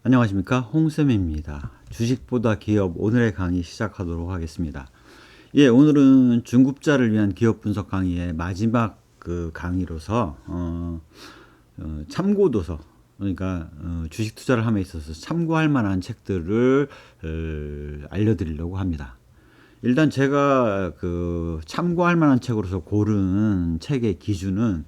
안녕하십니까, 홍쌤입니다. 주식보다 기업, 오늘의 강의 시작하도록 하겠습니다. 예, 오늘은 중급자를 위한 기업 분석 강의의 마지막 그 강의로서 참고도서, 그러니까 주식 투자를 함에 있어서 참고할 만한 책들을 알려드리려고 합니다. 일단 제가 그 참고할 만한 책으로서 고른 책의 기준은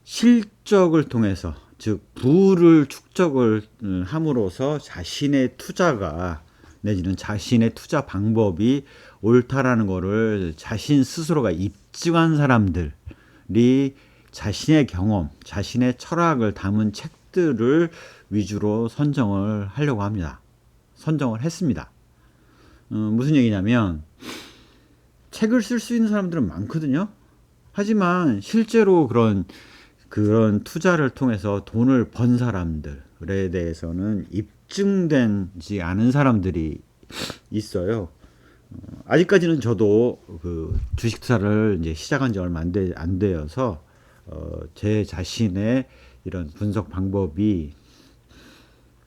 실적을 통해서, 즉 부를 축적을 함으로써 자신의 투자가 내지는 자신의 투자 방법이 옳다라는 거를 자신 스스로가 입증한 사람들이 자신의 경험, 자신의 철학을 담은 책들을 위주로 선정을 하려고 합니다. 선정을 했습니다. 무슨 얘기냐면, 책을 쓸 수 있는 사람들은 많거든요. 하지만 실제로 그런 투자를 통해서 돈을 번 사람들에 대해서는 입증되지 않은 사람들이 있어요. 아직까지는 저도 그 주식 투자를 이제 시작한 지 얼마 안 되어서 제 자신의 이런 분석 방법이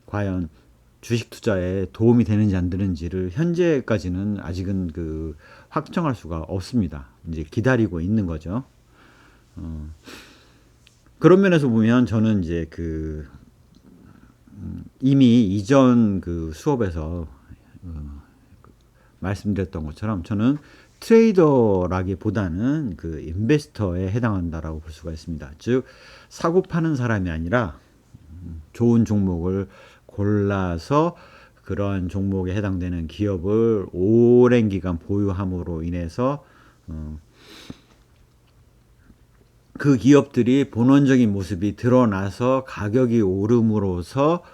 과연 주식 투자에 도움이 되는지 안 되는지를 현재까지는 아직은 그 확정할 수가 없습니다. 이제 기다리고 있는 거죠. 그런 면에서 보면 저는 이제 이미 이전 그 수업에서 말씀드렸던 것처럼 저는 트레이더라기보다는 그 인베스터에 해당한다라고 볼 수가 있습니다. 즉 사고 파는 사람이 아니라 좋은 종목을 골라서 그러한 종목에 해당되는 기업을 오랜 기간 보유함으로 인해서 그 기업들이 본원적인 모습이 드러나서 가격이 오름으로써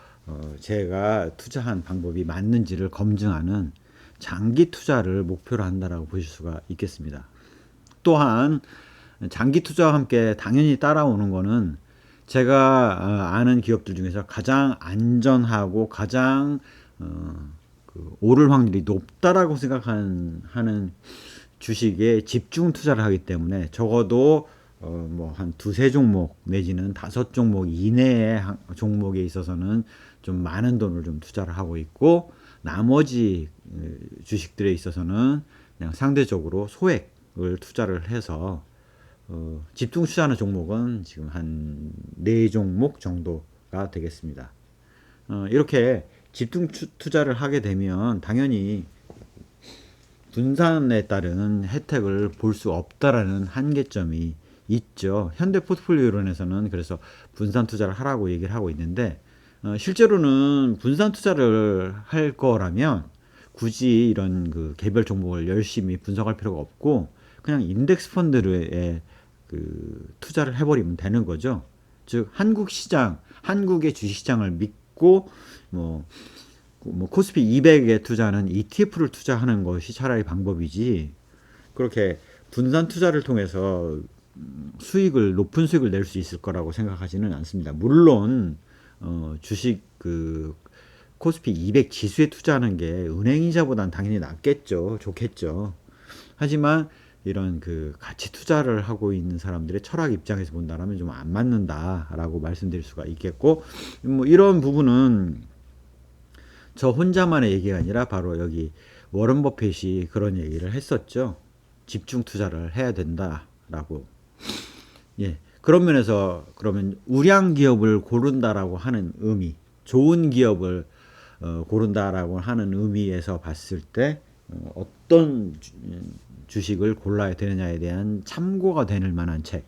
제가 투자한 방법이 맞는지를 검증하는 장기 투자를 목표로 한다라고 보실 수가 있겠습니다. 또한 장기 투자와 함께 당연히 따라오는 거는 제가 아는 기업들 중에서 가장 안전하고 가장 오를 확률이 높다라고 생각하는 주식에 집중 투자를 하기 때문에 적어도 뭐 한 두세 종목 내지는 다섯 종목 이내의 종목에 있어서는 좀 많은 돈을 좀 투자를 하고 있고, 나머지 주식들에 있어서는 그냥 상대적으로 소액을 투자를 해서 집중 투자하는 종목은 지금 한 네 종목 정도가 되겠습니다. 이렇게 집중 투자를 하게 되면 당연히 분산에 따른 혜택을 볼 수 없다라는 한계점이 있죠. 현대 포트폴리오 이론에서는 그래서 분산 투자를 하라고 얘기를 하고 있는데, 실제로는 분산 투자를 할 거라면 굳이 이런 그 개별 종목을 열심히 분석할 필요가 없고 그냥 인덱스 펀드에 그 투자를 해버리면 되는 거죠. 즉 한국 시장, 한국의 주식 시장을 믿고 뭐 코스피 200에 투자하는 ETF를 투자하는 것이 차라리 방법이지, 그렇게 분산 투자를 통해서 높은 수익을 낼 수 있을 거라고 생각하지는 않습니다. 물론 주식 그 코스피 200 지수에 투자하는 게 은행 이자보다는 당연히 낫겠죠. 좋겠죠. 하지만 이런 그 가치 투자를 하고 있는 사람들의 철학 입장에서 본다면 좀 안 맞는다라고 말씀드릴 수가 있겠고, 뭐 이런 부분은 저 혼자만의 얘기가 아니라 바로 여기 워런 버핏이 그런 얘기를 했었죠. 집중 투자를 해야 된다라고. 예. 그런 면에서 그러면 우량 기업을 고른다라고 하는 의미, 좋은 기업을 고른다라고 하는 의미에서 봤을 때 어떤 주식을 골라야 되느냐에 대한 참고가 될 만한 책,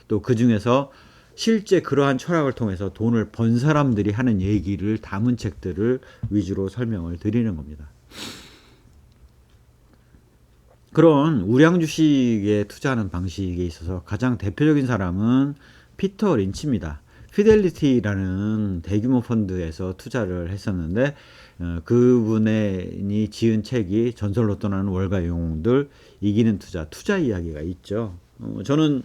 또 그 중에서 실제 그러한 철학을 통해서 돈을 번 사람들이 하는 얘기를 담은 책들을 위주로 설명을 드리는 겁니다. 그런 우량 주식에 투자하는 방식에 있어서 가장 대표적인 사람은 피터 린치입니다. 피델리티라는 대규모 펀드에서 투자를 했었는데 그분이 지은 책이 전설로 떠나는 월가의 영웅들, 이기는 투자 이야기가 있죠. 저는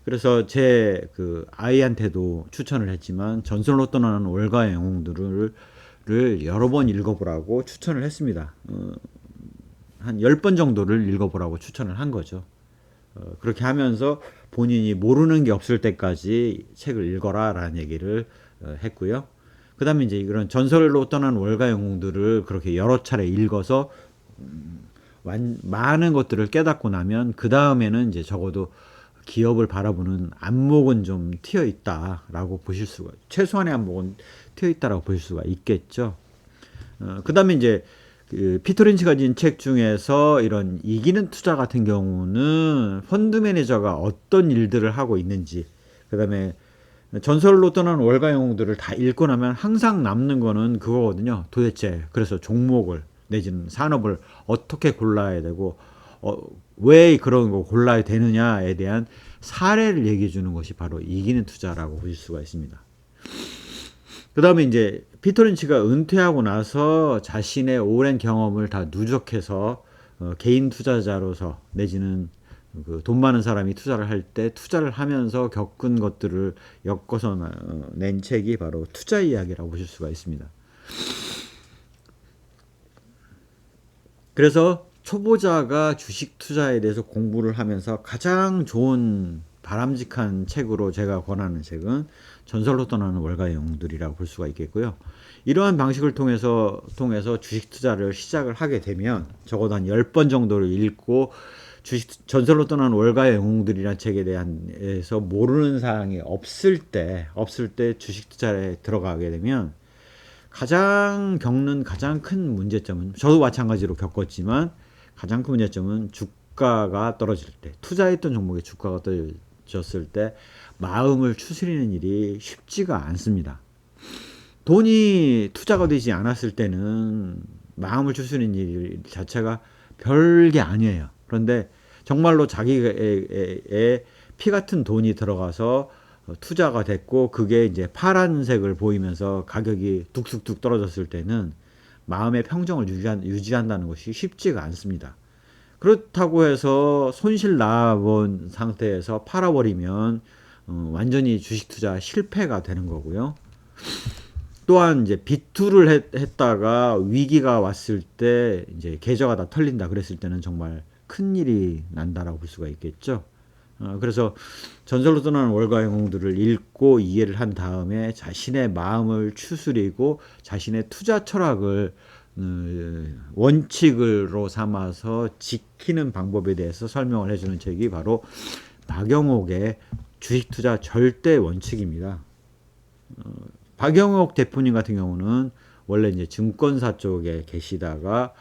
그래서 제 그 아이한테도 추천을 했지만 전설로 떠나는 월가의 영웅들을 여러 번 읽어보라고 추천을 했습니다. 한 10번 정도를 읽어보라고 추천을 한 거죠. 그렇게 하면서 본인이 모르는 게 없을 때까지 책을 읽어라 라는 얘기를 했고요. 그다음에 이제 이런 전설로 떠난 월가 영웅들을 그렇게 여러 차례 읽어서 많은 것들을 깨닫고 나면 그 다음에는 이제 적어도 기업을 바라보는 안목은 좀 트여 있다라고 보실 수가, 최소한의 안목은 트여 있다라고 보실 수가 있겠죠. 그다음에 이제 그 피터 린치가 진 책 중에서 이런 이기는 투자 같은 경우는 펀드 매니저가 어떤 일들을 하고 있는지, 그다음에 전설로 떠난 월가 영웅들을 다 읽고 나면 항상 남는 거는 그거거든요. 도대체 그래서 종목을 내지는 산업을 어떻게 골라야 되고 왜 그런 거 골라야 되느냐에 대한 사례를 얘기해 주는 것이 바로 이기는 투자라고 보실 수가 있습니다. 그 다음에 이제 피터 린치가 은퇴하고 나서 자신의 오랜 경험을 다 누적해서 개인 투자자로서 내지는 그 돈 많은 사람이 투자를 할 때 투자를 하면서 겪은 것들을 엮어서 낸 책이 바로 투자 이야기라고 보실 수가 있습니다. 그래서 초보자가 주식 투자에 대해서 공부를 하면서 가장 좋은 바람직한 책으로 제가 권하는 책은 전설로 떠나는 월가의 영웅들이라고 볼 수가 있겠고요. 이러한 방식을 통해서 주식 투자를 시작을 하게 되면 적어도 한 10번 정도를 읽고 전설로 떠나는 월가의 영웅들이라는 책에 대해서 모르는 사항이 없을 때 주식 투자에 들어가게 되면 가장 큰 문제점은, 저도 마찬가지로 겪었지만 가장 큰 문제점은 주가가 떨어질 때, 투자했던 종목의 주가가 떨어졌을 때 마음을 추스리는 일이 쉽지가 않습니다. 돈이 투자가 되지 않았을 때는 마음을 추스리는 일 자체가 별게 아니에요. 그런데 정말로 자기의 피 같은 돈이 들어가서 투자가 됐고 그게 이제 파란색을 보이면서 가격이 뚝뚝뚝 떨어졌을 때는 마음의 평정을 유지한다는 것이 쉽지가 않습니다. 그렇다고 해서 손실 나본 상태에서 팔아버리면 완전히 주식 투자 실패가 되는 거고요. 또한 이제 비투를 했다가 위기가 왔을 때 이제 계좌가 다 털린다 그랬을 때는 정말 큰 일이 난다라고 볼 수가 있겠죠. 그래서 전설로 떠나는 월가 영웅들을 읽고 이해를 한 다음에 자신의 마음을 추스리고 자신의 투자 철학을 원칙으로 삼아서 지키는 방법에 대해서 설명을 해주는 책이 바로 박영옥의 주식 투자 절대 원칙입니다. 박영옥 대표님 같은 경우는 원래 이제 증권사 쪽에 계시다가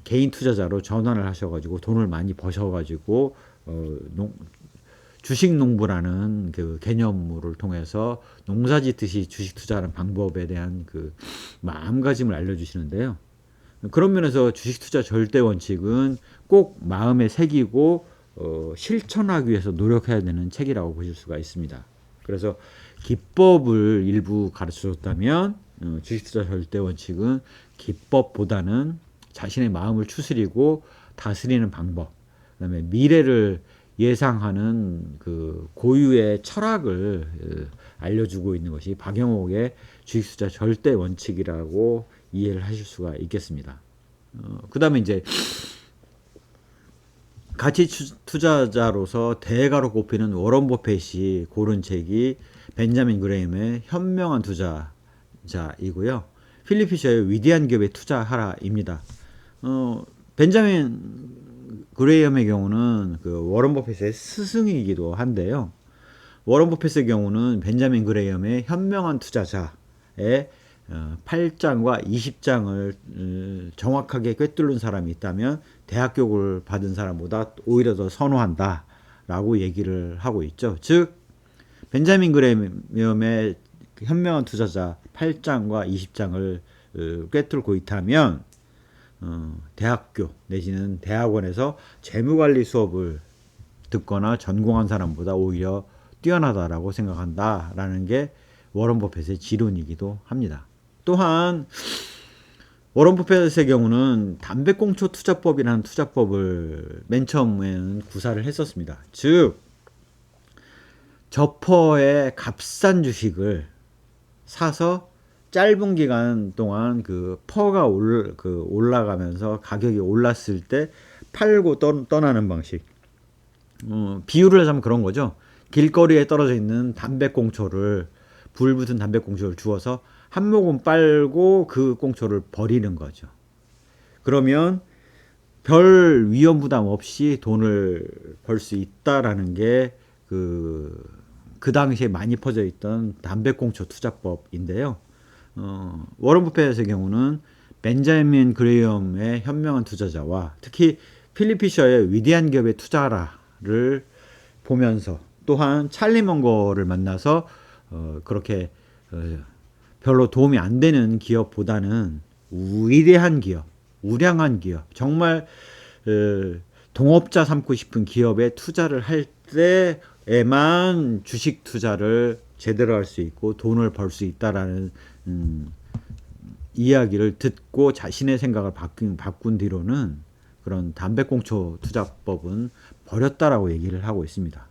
개인 투자자로 전환을 하셔가지고 돈을 많이 버셔가지고 주식 농부라는 그 개념을 통해서 농사 짓듯이 주식 투자하는 방법에 대한 그 마음가짐을 알려주시는데요. 그런 면에서 주식 투자 절대 원칙은 꼭 마음에 새기고 실천하기 위해서 노력해야 되는 책이라고 보실 수가 있습니다. 그래서 기법을 일부 가르쳐줬다면 주식 투자 절대 원칙은 기법보다는 자신의 마음을 추스리고 다스리는 방법, 그다음에 미래를 예상하는 그 고유의 철학을 알려주고 있는 것이 박영옥의 주식 투자 절대 원칙이라고 이해를 하실 수가 있겠습니다. 그다음에 이제 가치 투자자로서 대가로 꼽히는 워런 버핏이 고른 책이 벤자민 그레임의 현명한 투자자이고요. 필립 피셔의 위대한 기업에 투자하라입니다. 벤자민 그레이엄의 경우는 그 워런 버핏의 스승이기도 한데요. 워런 버핏의 경우는 벤자민 그레이엄의 현명한 투자자의 8장과 20장을 정확하게 꿰뚫는 사람이 있다면 대학 교육을 받은 사람보다 오히려 더 선호한다 라고 얘기를 하고 있죠. 즉 벤자민 그레이엄의 현명한 투자자 8장과 20장을 꿰뚫고 있다면 대학교 내지는 대학원에서 재무관리 수업을 듣거나 전공한 사람보다 오히려 뛰어나다라고 생각한다라는 게 워런 버핏의 지론이기도 합니다. 또한 워런 버핏의 경우는 담배꽁초 투자법이라는 투자법을 맨 처음에는 구사를 했었습니다. 즉 저퍼의 값싼 주식을 사서 짧은 기간 동안 그 퍼가 올라가면서 가격이 올랐을 때 팔고 떠나는 방식. 비유를 하자면 그런 거죠. 길거리에 떨어져 있는 담배꽁초를 불 붙은 담배꽁초를 주어서 한 모금 빨고 그 꽁초를 버리는 거죠. 그러면 별 위험 부담 없이 돈을 벌 수 있다라는 게 그 당시에 많이 퍼져 있던 담배꽁초 투자법인데요. 워런 버핏의 경우는 벤자민 그레이엄의 현명한 투자자와 특히 필립 피셔의 위대한 기업의 투자라를 보면서 또한 찰리 먼거를 만나서 그렇게 별로 도움이 안 되는 기업보다는 위대한 기업, 우량한 기업, 정말 동업자 삼고 싶은 기업에 투자를 할 때에만 주식 투자를 제대로 할 수 있고 돈을 벌 수 있다라는 이야기를 듣고 자신의 생각을 바꾼 뒤로는 그런 담배꽁초 투자법은 버렸다라고 얘기를 하고 있습니다.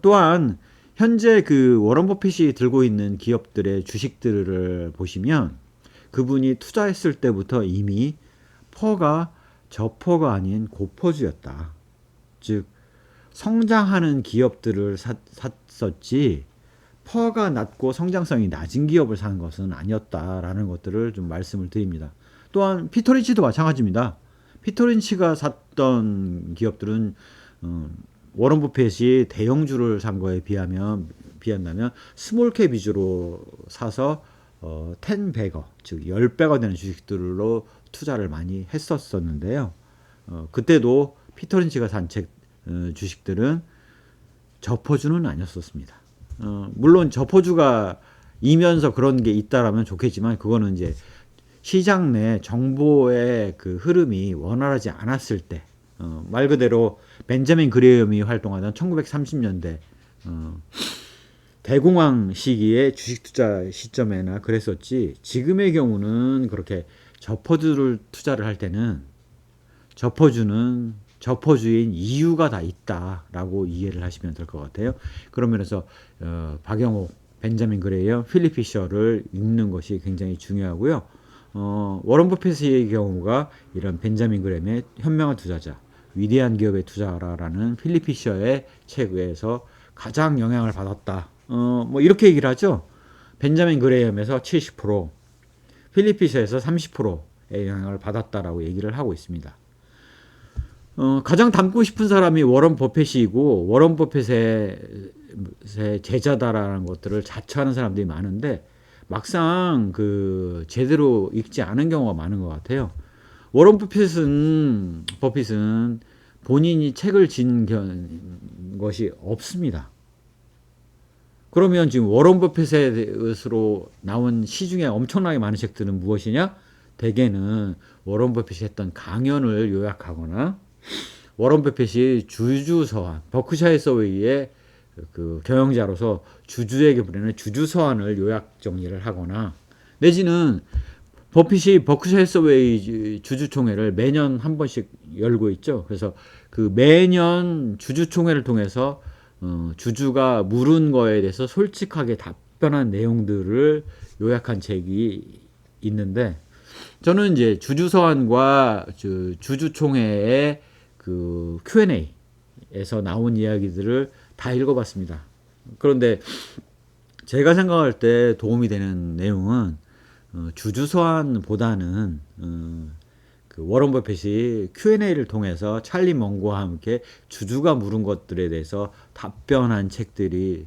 또한 현재 그 워런 버핏이 들고 있는 기업들의 주식들을 보시면 그분이 투자했을 때부터 이미 퍼가 저퍼가 아닌 고퍼주였다. 즉 성장하는 기업들을 샀었지 퍼가 낮고 성장성이 낮은 기업을 사는 것은 아니었다라는 것들을 좀 말씀을 드립니다. 또한 피터 린치도 마찬가지입니다. 피터 린치가 샀던 기업들은 워런 버핏이 대형주를 산 거에 비한다면 스몰캡 위주로 사서 10배거 즉 10배가 되는 주식들로 투자를 많이 했었었는데요. 그때도 피터 린치가 산 주식들은 저퍼주는 아니었었습니다. 물론 저퍼주가 이면서 그런 게 있다라면 좋겠지만 그거는 이제 시장 내 정보의 그 흐름이 원활하지 않았을 때 말 그대로 벤자민 그레이엄이 활동하던 1930년대 대공황 시기에 주식 투자 시점에나 그랬었지 지금의 경우는 그렇게 저퍼주를 투자를 할 때는 저퍼주는 저퍼주인 이유가 다 있다라고 이해를 하시면 될 것 같아요. 그런 면에서 박영옥, 벤자민 그레이엄, 필립 피셔를 읽는 것이 굉장히 중요하고요. 워런 버핏의 경우가 이런 벤자민 그레이엄의 현명한 투자자, 위대한 기업의 투자라라는 필립 피셔의 책에서 가장 영향을 받았다. 뭐 이렇게 얘기를 하죠. 벤자민 그레이엄에서 70%, 필립 피셔에서 30%의 영향을 받았다라고 얘기를 하고 있습니다. 가장 닮고 싶은 사람이 워런 버핏이고 워런 버핏의 제자다라는 것들을 자처하는 사람들이 많은데 막상 그 제대로 읽지 않은 경우가 많은 것 같아요. 워런 버핏은 본인이 책을 진 것이 없습니다. 그러면 지금 워런 버핏으로 나온 시중에 엄청나게 많은 책들은 무엇이냐? 대개는 워런 버핏이 했던 강연을 요약하거나 워런 버핏이 주주서한, 버크샤이 서웨이의 그 경영자로서 주주에게 보내는 주주서한을 요약 정리를 하거나 내지는 버핏이 버크샤이 서웨이 주주총회를 매년 한 번씩 열고 있죠. 그래서 그 매년 주주총회를 통해서 주주가 물은 거에 대해서 솔직하게 답변한 내용들을 요약한 책이 있는데 저는 이제 주주서한과 주주총회의 그 Q&A에서 나온 이야기들을 다 읽어봤습니다. 그런데 제가 생각할 때 도움이 되는 내용은 주주서한보다는 그 워런 버핏이 Q&A를 통해서 찰리 먼거와 함께 주주가 물은 것들에 대해서 답변한 책들이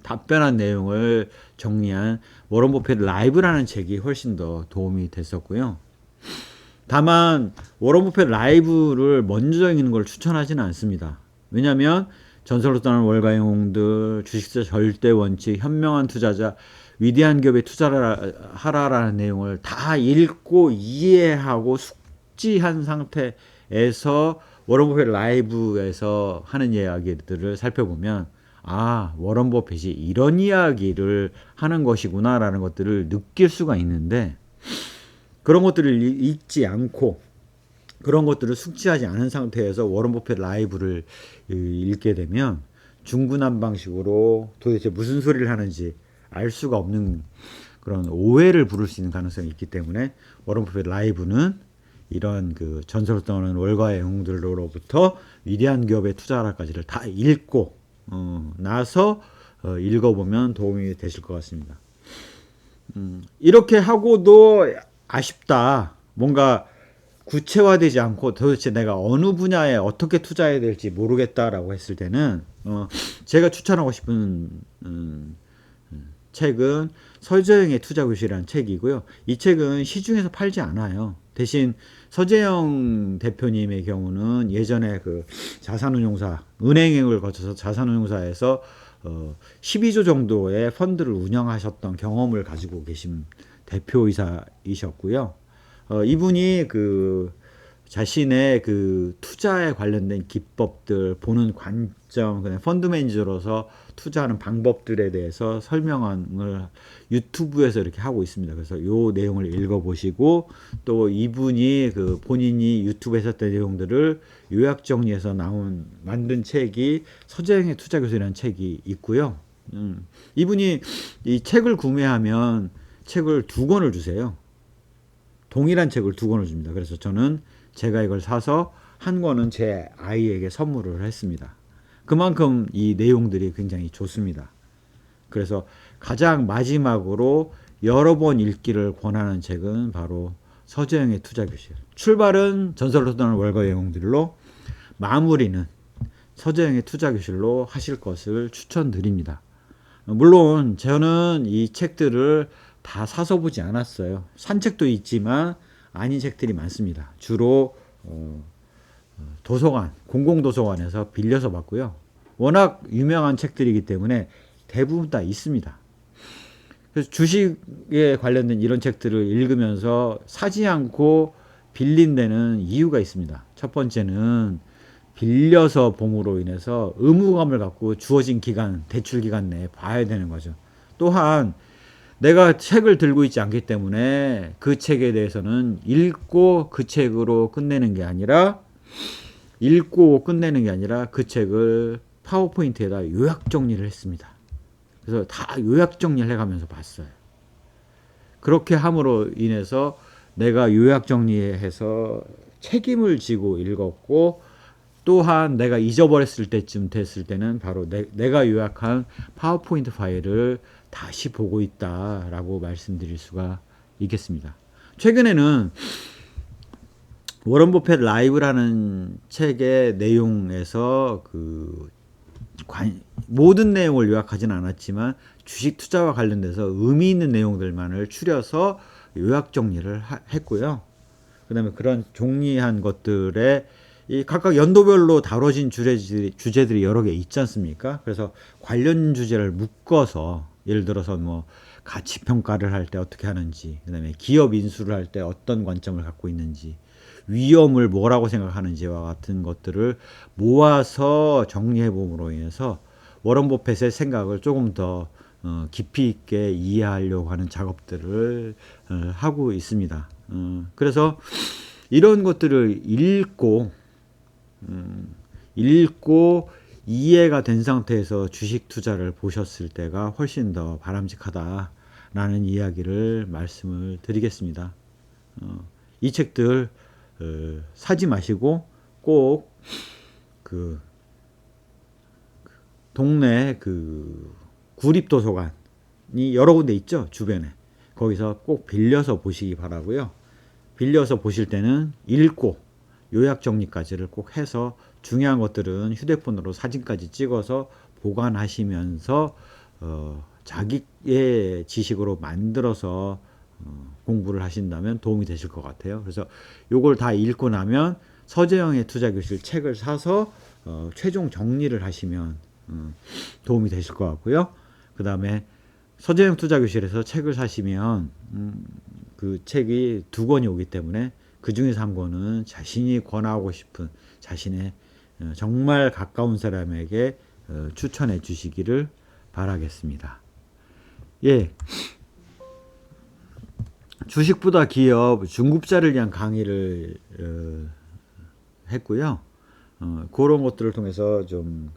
답변한 내용을 정리한 워런 버핏 라이브라는 책이 훨씬 더 도움이 됐었고요. 다만 워런 버핏 라이브를 먼저 읽는 걸 추천하지는 않습니다. 왜냐하면 전설로 떠나는 월가의 영웅들, 주식투자 절대 원칙, 현명한 투자자, 위대한 기업에 투자를 하라라는 내용을 다 읽고 이해하고 숙지한 상태에서 워런 버핏 라이브에서 하는 이야기들을 살펴보면 워런 버핏이 이런 이야기를 하는 것이구나라는 것들을 느낄 수가 있는데 그런 것들을 읽지 않고 그런 것들을 숙지하지 않은 상태에서 워런 버핏 라이브를 읽게 되면 중구난방식으로 도대체 무슨 소리를 하는지 알 수가 없는 그런 오해를 부를 수 있는 가능성이 있기 때문에 워런 버핏 라이브는 이런 그 전설로 떠오르는 월가의 영웅들로부터 위대한 기업에 투자하라까지를 다 읽고 나서 읽어보면 도움이 되실 것 같습니다. 이렇게 하고도 아쉽다. 뭔가 구체화되지 않고 도대체 내가 어느 분야에 어떻게 투자해야 될지 모르겠다라고 했을 때는 제가 추천하고 싶은 책은 서재영의 투자교실이라는 책이고요. 이 책은 시중에서 팔지 않아요. 대신 서재영 대표님의 경우는 예전에 그 자산운용사, 은행을 거쳐서 자산운용사에서 12조 정도의 펀드를 운영하셨던 경험을 가지고 계신 대표이사이셨고요. 이분이 그 자신의 그 투자에 관련된 기법들, 보는 관점, 그냥 펀드 매니저로서 투자하는 방법들에 대해서 설명을 유튜브에서 이렇게 하고 있습니다. 그래서 요 내용을 읽어보시고 또 이분이 그 본인이 유튜브에서 했던 내용들을 요약 정리해서 만든 책이 서재영의 투자교수라는 책이 있고요. 이분이 이 책을 구매하면 책을 2권을 주세요. 동일한 책을 2권을 줍니다. 그래서 저는 제가 이걸 사서 한 권은 제 아이에게 선물을 했습니다. 그만큼 이 내용들이 굉장히 좋습니다. 그래서 가장 마지막으로 여러 번 읽기를 권하는 책은 바로 서재영의 투자교실. 출발은 전설로 떠나는 월가의 영웅들로, 마무리는 서재영의 투자교실로 하실 것을 추천드립니다. 물론 저는 이 책들을 다 사서 보지 않았어요. 산 책도 있지만 아닌 책들이 많습니다. 주로 도서관, 공공도서관에서 빌려서 봤고요. 워낙 유명한 책들이기 때문에 대부분 다 있습니다. 그래서 주식에 관련된 이런 책들을 읽으면서 사지 않고 빌린 데는 이유가 있습니다. 첫 번째는 빌려서 봄으로 인해서 의무감을 갖고 주어진 기간, 대출 기간 내에 봐야 되는 거죠. 또한 내가 책을 들고 있지 않기 때문에 그 책에 대해서는 읽고 그 책으로 끝내는 게 아니라 그 책을 파워포인트에다 요약 정리를 했습니다. 그래서 다 요약 정리를 해가면서 봤어요. 그렇게 함으로 인해서 내가 요약 정리해서 책임을 지고 읽었고, 또한 내가 잊어버렸을 때쯤 됐을 때는 바로 내가 요약한 파워포인트 파일을 다시 보고 있다라고 말씀드릴 수가 있겠습니다. 최근에는 워런 버핏 라이브라는 책의 내용에서 모든 내용을 요약하지는 않았지만 주식 투자와 관련돼서 의미 있는 내용들만을 추려서 요약 정리를 했고요. 그 다음에 그런 정리한 것들에 이 각각 연도별로 다뤄진 주제들이 여러 개 있지 않습니까? 그래서 관련 주제를 묶어서 예를 들어서 뭐 가치 평가를 할 때 어떻게 하는지, 그다음에 기업 인수를 할 때 어떤 관점을 갖고 있는지, 위험을 뭐라고 생각하는지와 같은 것들을 모아서 정리해 봄으로 인해서 워런 버핏의 생각을 조금 더 깊이 있게 이해하려고 하는 작업들을 하고 있습니다. 그래서 이런 것들을 읽고 이해가 된 상태에서 주식 투자를 보셨을 때가 훨씬 더 바람직하다라는 이야기를 말씀을 드리겠습니다. 이 책들 사지 마시고 꼭 그 동네 그 구립도서관이 여러 군데 있죠, 주변에. 거기서 꼭 빌려서 보시기 바라고요. 빌려서 보실 때는 읽고 요약 정리까지를 꼭 해서 중요한 것들은 휴대폰으로 사진까지 찍어서 보관하시면서 자기의 지식으로 만들어서 공부를 하신다면 도움이 되실 것 같아요. 그래서 요걸 다 읽고 나면 서재영의 투자교실 책을 사서 최종 정리를 하시면 도움이 되실 것 같고요. 그 다음에 서재영 투자교실에서 책을 사시면 그 책이 2권이 오기 때문에 그 중에서 한 권은 자신이 권하고 싶은 자신의 정말 가까운 사람에게 추천해 주시기를 바라겠습니다. 예. 주식보다 기업 중급자를 위한 강의를 했고요. 그런 것들을 통해서 좀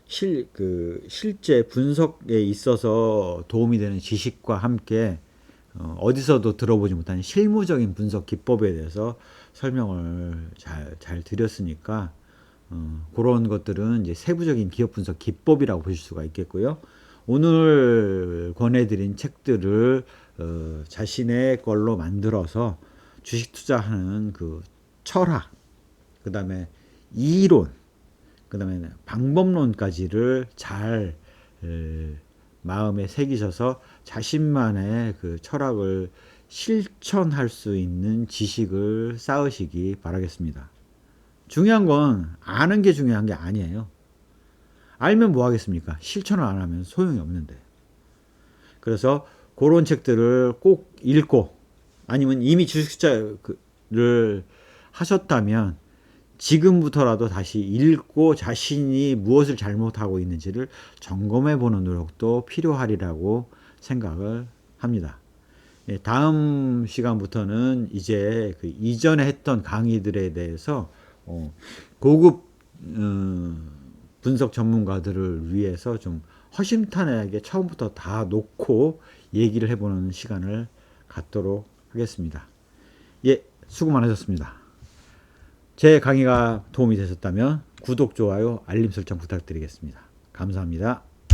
실제 분석에 있어서 도움이 되는 지식과 함께 어디서도 들어보지 못한 실무적인 분석 기법에 대해서 설명을 잘 드렸으니까 그런 것들은 이제 세부적인 기업 분석 기법이라고 보실 수가 있겠고요. 오늘 권해드린 책들을 자신의 걸로 만들어서 주식 투자하는 그 철학, 그 다음에 이론, 그 다음에 방법론까지를 잘 마음에 새기셔서 자신만의 그 철학을 실천할 수 있는 지식을 쌓으시기 바라겠습니다. 중요한 건 아는 게 중요한 게 아니에요. 알면 뭐 하겠습니까? 실천을 안 하면 소용이 없는데. 그래서 그런 책들을 꼭 읽고, 아니면 이미 주식 투자를 하셨다면 지금부터라도 다시 읽고 자신이 무엇을 잘못하고 있는지를 점검해 보는 노력도 필요하리라고 생각을 합니다. 다음 시간부터는 이제 그 이전에 했던 강의들에 대해서 고급 분석 전문가들을 위해서 좀 허심탄회하게 처음부터 다 놓고 얘기를 해보는 시간을 갖도록 하겠습니다. 예, 수고 많으셨습니다. 제 강의가 도움이 되셨다면 구독, 좋아요, 알림 설정 부탁드리겠습니다. 감사합니다.